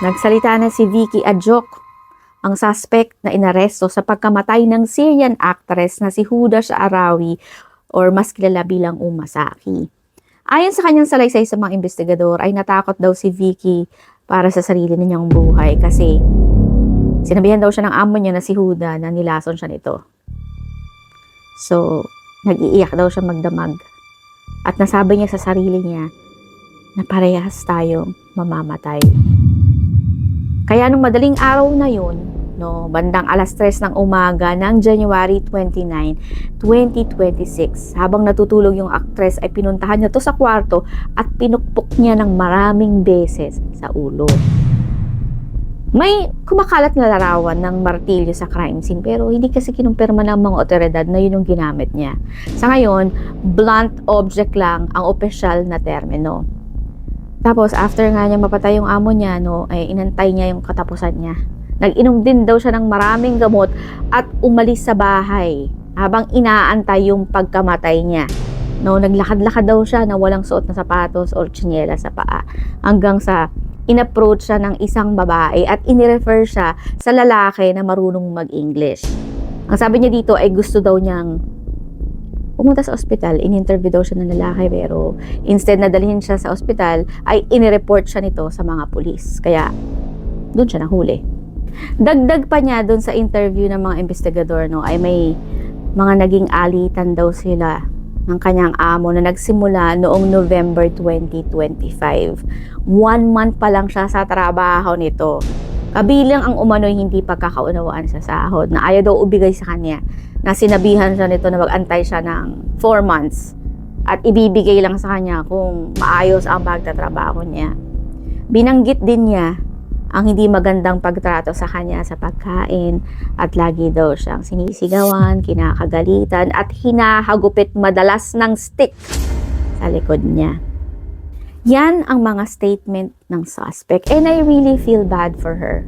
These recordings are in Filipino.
Nagsalita na si Vicky Adjok, ang suspect na inaresto sa pagkamatay ng Syrian actress na si Huda Sha'arawi or mas kilala bilang Saki. Ayon sa kanyang salaysay sa mga investigador ay natakot daw si Vicky para sa sarili niyang buhay kasi sinabihan daw siya ng amo niya na si Huda na nilason siya nito. So, nag-iiyak daw siya magdamag at nasabi niya sa sarili niya na parehas tayong mamamatay. Kaya nung madaling araw na yun, bandang alas 3 ng umaga ng January 29, 2026, habang natutulog yung actress ay pinuntahan niya to sa kwarto at pinukpok niya ng maraming beses sa ulo. May kumakalat na larawan ng martilyo sa crime scene pero hindi kasi kinumpirma ng mga otoridad na yun yung ginamit niya. Sa ngayon, blunt object lang ang opisyal na termino. Tapos after nga niya mapatay yung amo niya, ay inantay niya yung katapusan niya. Nag-inom din daw siya ng maraming gamot at umalis sa bahay habang inaantay yung pagkamatay niya. Naglakad-lakad daw siya na walang suot na sapatos o tsinelas sa paa hanggang sa in-approach siya ng isang babae at inirefer siya sa lalaki na marunong mag-English. Ang sabi niya dito ay gusto daw niyang pumunta sa ospital. In-interview daw siya ng lalaki pero instead na dalhin siya sa ospital ay inireport siya nito sa mga pulis. Kaya doon siya nahuli. Dagdag pa niya doon sa interview ng mga investigador ay may mga naging alitan daw sila ng kanyang amo na nagsimula noong November 2025. 1 month pa lang siya sa trabaho nito. Kabilang ang umano'y hindi pagkakaunawaan sa sahod na ayaw daw ubigay sa kanya, na sinabihan siya nito na mag-antay siya ng 4 months at ibibigay lang sa kanya kung maayos ang pagtatrabaho niya. Binanggit din niya ang hindi magandang pagtrato sa kanya sa pagkain at lagi daw siyang sinisigawan, kinakagalitan at hinahagupit madalas ng stick sa likod niya. Yan ang mga statement ng suspect and I really feel bad for her,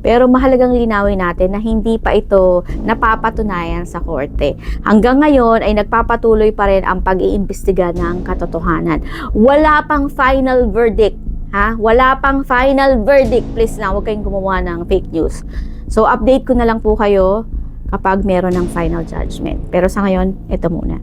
Pero mahalagang linawin natin na hindi pa ito napapatunayan sa korte. Hanggang ngayon ay nagpapatuloy pa rin ang pag-iimbestiga ng katotohanan. Wala pang final verdict. Wala pang final verdict. Please lang, huwag kayong gumawa ng fake news. So, update ko na lang po kayo kapag meron ng final judgment. Pero sa ngayon, ito muna.